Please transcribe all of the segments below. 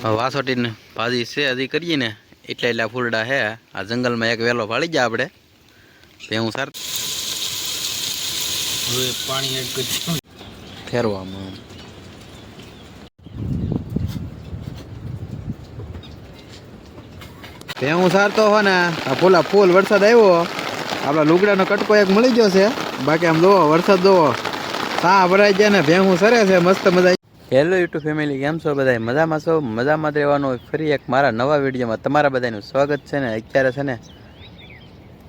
વાસોટીને ભાજી છે હજી કરીએ ને એટલા ફૂલડા હે આ જંગલમાં એક વેલો ફાળી જાય આપણે ભેહું સાર હવે પાણી એડ કરી ફેરવામાં ભેહું સારતો હો ને આ ફૂલ વરસાદ આવ્યો આપણા લુગડાનો કટકો એક મળી ગયો છે બાકી આમ જોવો વરસાદ જોવો સા ભરાઈ જાય ને ભેહું સરે છે મસ્ત મજા. હેલો યુટ્યુબ ફેમિલી, કેમ છો બધા? મજામાં છો? મજામાં રહેવાનું ફરી એક મારા નવા વિડીયોમાં તમારા બધાનું સ્વાગત છે ને. અત્યારે છે ને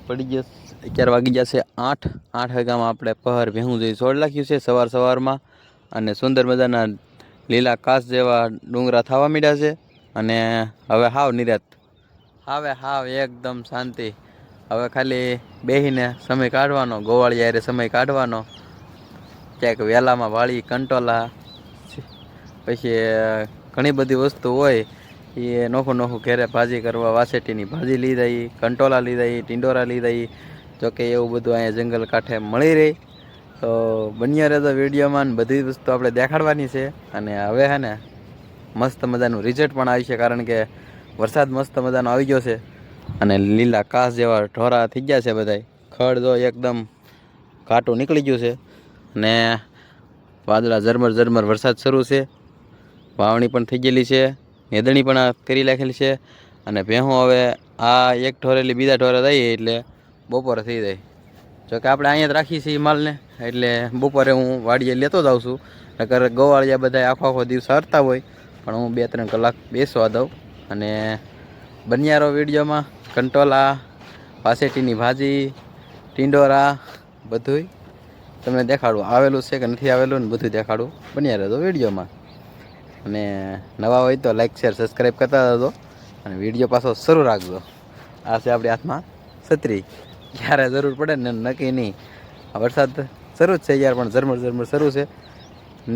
પડી ગયો 11 વાગી જશે 8 વાગ્યામાં આપણે પહર ભેહું જેવી છોડ નાખ્યું છે સવારમાં અને સુંદર મજાના લીલા કાચ જેવા ડુંગરા થવા માંડ્યા છે અને હવે હાવ નિરાત હાવ એકદમ શાંતિ. હવે ખાલી બેહીને સમય કાઢવાનો, ગોવાળિયારે સમય કાઢવાનો, ક્યાંક વેલામાં વાળી કંટોલા પછી ઘણી બધી વસ્તુ હોય એ નોખું ઘેરે ભાજી કરવા વાસેટીની ભાજી લઈ દઈ, કંટોલા લઈ દઈ, ટીંડોરા લઈ દઈ. જોકે એવું બધું અહીંયા જંગલ કાંઠે મળી રહી. તો બન્યા રહેતો વિડીયોમાં બધી વસ્તુ આપણે દેખાડવાની છે. અને હવે હે ને મસ્ત મજાનું રિઝલ્ટ પણ આવી છે, કારણ કે વરસાદ મસ્ત મજાનો આવી ગયો છે અને લીલા કાસ જેવા ઢોરા થઈ ગયા છે બધા. ખડ જો એકદમ ઘાટું નીકળી ગયું છે અને વાદળા ઝરમર વરસાદ શરૂ છે. વાવણી પણ થઈ ગયેલી છે, નેદણી પણ કરી નાખેલી છે અને ભેહું હવે આ એક ઢોરેલી બીજા ઢોરે દઈએ એટલે બપોરે થઈ જાય. જોકે આપણે અહીંયા જ રાખીએ છીએ માલને, એટલે બપોરે હું વાડીએ લેતો જ આવું છું. નકર ગોવાળિયા બધા આખો દિવસ હરતા હોય, પણ હું 2-3 કલાક બેસવા દઉં. અને બન્યારો વિડીયોમાં કંટોલા, વાસેટીની ભાજી, ટીંડોરા બધુંય તમને દેખાડું. આવેલું છે કે નથી આવેલું ને બધું દેખાડું. બન્યા રહેતો વિડીયોમાં. અને નવા હોય તો લાઈક શેર સબસ્ક્રાઈબ કરતા રહેજો અને વિડીયો પાછો શરૂ રાખજો. આ છે આપણી હાથમાં છત્રી, ક્યારે જરૂર પડે ને નક્કી નહીં. આ વરસાદ શરૂ જ છે યાર, પણ ઝરમર શરૂ છે,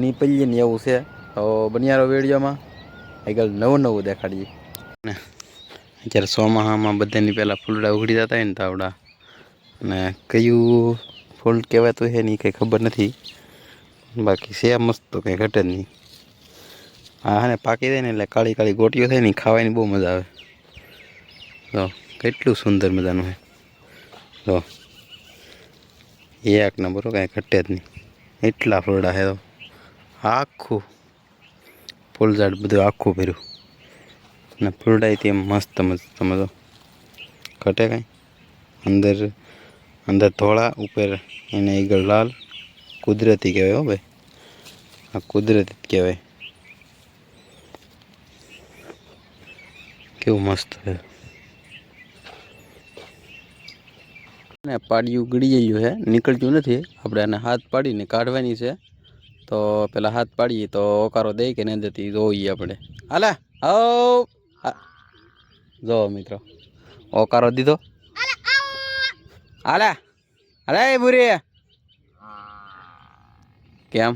નીપલીએ ને એવું છે. તો બન્યારો વિડીયોમાં આગળ નવું દેખાડીએ. અત્યારે ચોમાસામાં બધાની પહેલાં ફૂલડા ઉઘડી જતા હોય ને તાવડા, અને કયું ફૂલ કહેવાતું છે ને કંઈ ખબર નથી, બાકી છે મસ્ત તો કંઈ ઘટે જ નહીં. હા ને પાકી જાય ને એટલે કાળી ગોટીઓ થાય ને ખાવાની બહુ મજા આવે. તો કેટલું સુંદર મજાનું છે. તો એક નંબર કાંઈ ઘટે જ નહીં, એટલા ફૂલડા છે. તો આખું ફૂલઝાડ બધું આખું ભર્યું અને ફૂલડાથી મસ્ત સમજો ઘટે કાંઈ. અંદર ધોળા, ઉપર એને આગળ લાલ. કુદરતી કહેવાય હો ભાઈ, આ કુદરતી જ કહેવાય. કેવું મસ્ત છે ને. પાડિયું ગળી ગયું છે, નીકળતું નથી. આપણે આને હાથ પાડીને કાઢવાની છે. તો પેલા હાથ પાડીએ તો ઓકારો દે કે નહીં દેતી જોઈએ આપણે. હાલે આવ જો મિત્રો, ઓકારો દીધો. હાલે ભૂરી કેમ?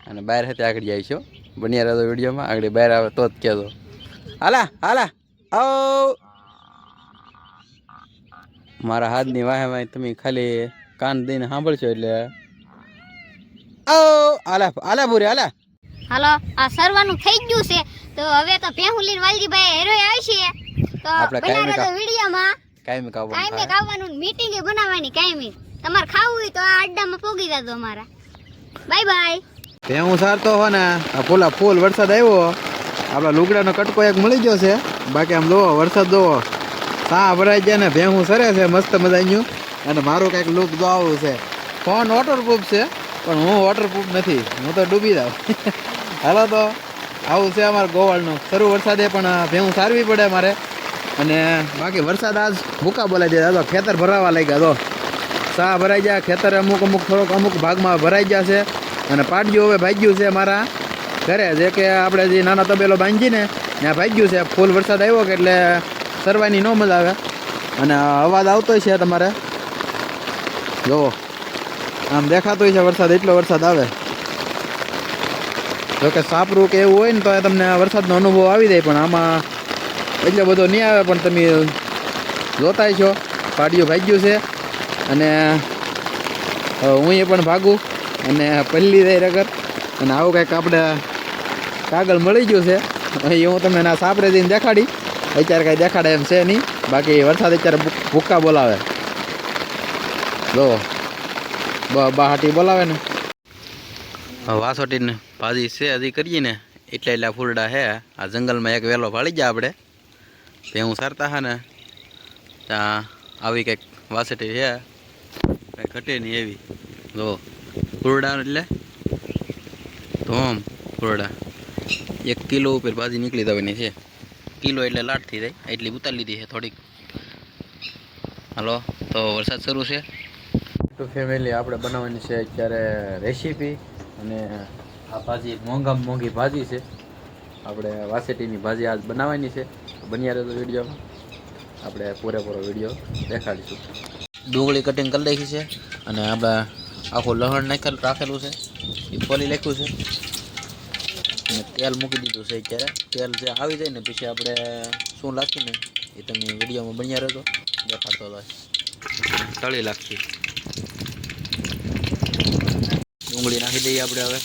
અને બહાર હતી આગળ જાય છે. બન્યા રહેતો વિડીયોમાં. આગળ બહાર આવે તો જ કહેજો. હાલા આવ મારા હાથની વાહે તમે ખાલી કાન દઈને સાંભળશો એટલે આલા ભૂરી હાલો. આ સરવાનું થઈ ગયું છે, તો હવે તો ભેહું લઈને વાલજીભાઈ હેરો આવશે. તો બનાવે તો વિડીયોમાં કાયમી કાવવાનું, મીટિંગ બનાવવાની કાયમી. તમારે ખાવું હોય તો આ અડ્ડામાં પોગી જાજો અમારા. Bye bye. ભેહું સારતો હો ને આ ફૂલ વરસાદ આવ્યો, આપણા લુગડાનો કટકો એક મળી ગયો છે. બાકી આમ જોવો વરસાદ જોવો સા ભરાઈ જાય ને ભેહું સરે છે મસ્ત મજાનું. અને મારું કંઈક લુક જો આવું છે. ફોન વોટરપ્રૂફ છે પણ હું વોટરપ્રૂફ નથી, હું તો ડૂબી જાઉં. હાલો તો આવું છે અમારે ગોવાળનું. શરૂ વરસાદે પણ ભેહું સારવી પડે મારે. અને બાકી વરસાદ આજ ભૂકા બોલાઈ જાય. તો ખેતર ભરાવા લાગ્યા. તો સા ભરાઈ જાય ખેતર, અમુક ભાગમાં ભરાઈ ગયા છે. અને પાડ્યું હવે ભાગ્યું છે મારા ઘરે, જે કે આપણે જે નાનો તબેલો બાંધીએ ને ત્યાં ભાગ્યું છે. ફૂલ વરસાદ આવ્યો કે એટલે સરવાની ન મજા આવે. અને અવાજ આવતો છે તમારે જુઓ, આમ દેખાતો છે વરસાદ, એટલો વરસાદ આવે. જોકે સાપરું કે એવું હોય ને તો તમને વરસાદનો અનુભવ આવી જાય, પણ આમાં એટલો બધો નહીં આવે. પણ તમે જોતા છો પાડ્યું ભાગ્યું છે. અને હું એ પણ ભાગું અને પલ્લી જાય રગર. અને આવું કંઈક આપણે કાગળ મળી ગયું છે. એ હું તમને ના સાપરે જઈને દેખાડી. અત્યારે કાંઈ દેખાડે એમ છે નહીં. બાકી વરસાદ અત્યારે ભૂક્કા બોલાવે. જો બહાટી બોલાવે ને. વાસોટીને ભાજી છે હજી કરીએ ને એટલા ફૂલડા હે. આ જંગલમાં એક વેલો ભાળી જાય આપણે ભેહું સારતા હા ને ત્યાં આવી કંઈક વાસટી છે કંઈ ઘટે નહીં એવી. જો ફૂલડા એટલે ધોમ ફૂલડા 1 કિલો ઉપર ભાજી નીકળી જવાની છે. કિલો એટલે લાટ થઈ જાય એટલી ઉતારી લીધી છે થોડીક. હાલો તો વરસાદ શરૂ છે. તો ફેમિલી આપણે બનાવવાની છે અત્યારે રેસીપી. અને આ ભાજી મોંઘામાં મોંઘી ભાજી છે. આપણે વાસેટીની ભાજી આજ બનાવવાની છે. બન્યા રહેતો વિડીયોમાં આપણે પૂરેપૂરો વિડીયો દેખાડીશું. ડુંગળી કટિંગ કરી નાખી છે અને આપણે આખું લસણ રાખેલું છે એ ફોલી નાખ્યું છે અને તેલ મૂકી દીધું છે. અત્યારે તેલ જે આવી જાય ને પછી આપણે શું નાખીએ ને એ તમે વિડીયોમાં બન્યા રહેતો દેખાડતો હતો. તળી નાખી ડુંગળી નાખી દઈએ આપણે હવે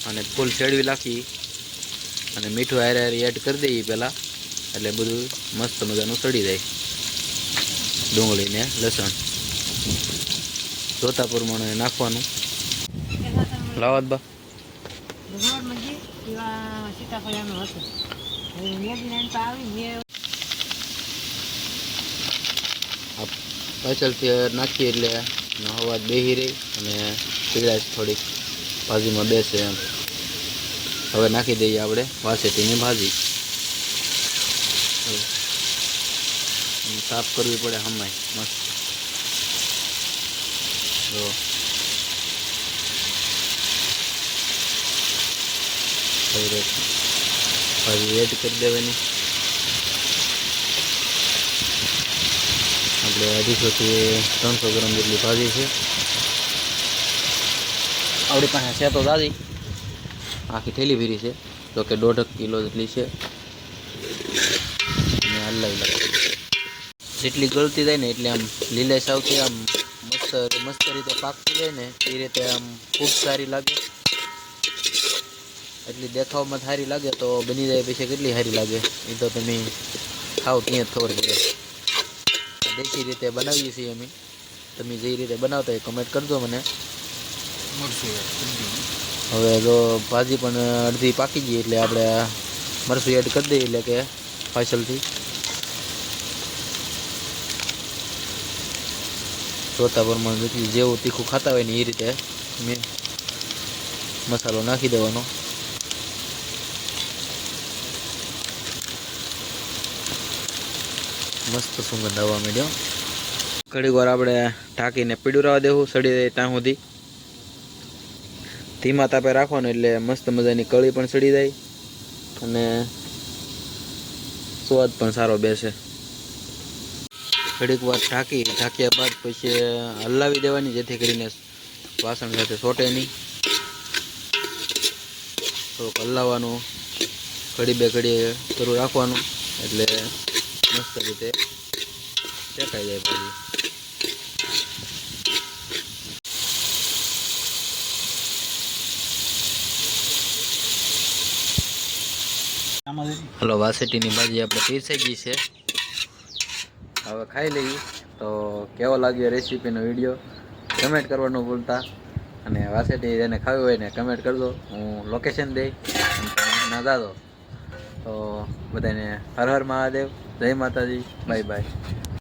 અને ફૂલ શેડવી નાખી અને મીઠું હારે એડ કરી દઈએ પહેલાં એટલે બધું મસ્ત મજાનું સડી જાય. ડુંગળી ને લસણ જોતા પ્રમાણે નાખવાનું. લાવત બા પાછળથી નાખીએ એટલે અવાજ બેસી રહી અને પીળાશ થોડીક ભાજીમાં બેસે એમ. હવે નાખી દઈએ આપણે વાસેટીની ભાજી. સાફ કરવી પડે હમાય મસ્ત. તો ભાજી એડ કરી દેવાની. આપણે 250 થી 300 ગ્રામ જેટલી ભાજી છે. આપણી પાસે છે તો દાદી આખી થેલી ભીરી છે તો કે 1.5 કિલો જેટલી છે. અને હલાવી લાગે જેટલી ગળતી જાય ને એટલે આમ લીલા સાવથી આમ મસ્ત રીતે પાકતી જાય ને એ રીતે આમ ખૂબ સારી લાગે. એટલી દેખાવમાં સારી લાગે તો બની જાય પછી કેટલી સારી લાગે એ તો તમે ખાવ ત્યાં જ ખબર પડે. દેશી રીતે બનાવીએ છીએ અમે. તમે જે રીતે બનાવતા હોય કમેન્ટ કરજો મને. હવે જો ભાજી પણ અડધી પાકી ગઈ એટલે આપણે મરચું એડ કરી દઈએ એટલે કે પાછળથી જોતા પ્રમાણે જેવું તીખું ખાતા હોય ને એ રીતે મેં મસાલો નાખી દેવાનો. મસ્ત સુગંધ આવવા માંડ્યો. ઘડીક વાર આપણે ઢાંકીને પીડું રહેવા દેવું સડી જાય ત્યાં સુધી. ધીમા તાપે રાખવાનું એટલે મસ્ત મજાની કળી પણ સડી જાય અને સ્વાદ પણ સારો બેસે. ઘડીક વાર ઢાંક્યા બાદ પછી હલાવી દેવાની જેથી કરીને વાસણ સાથે સોટે નહીં. થોડુંક હલાવવાનું ઘડી બે ઘડી શરૂ રાખવાનું એટલે મસ્ત રીતે શેકાઈ જાય ભાજી. હલો વાસેટીની ભાજી આપણે પીરસાઈ ગઈ છે. હવે ખાઈ લઈએ. તો કેવો લાગ્યો રેસીપીનો વિડીયો કમેન્ટ કરવાનું ભૂલતા. અને વાસેટી જેને ખાવી હોય ને કમેન્ટ કરજો. હું લોકેશન દઈ ના દાદો. તો બધાને હર હર મહાદેવ, જય માતાજી, બાય બાય.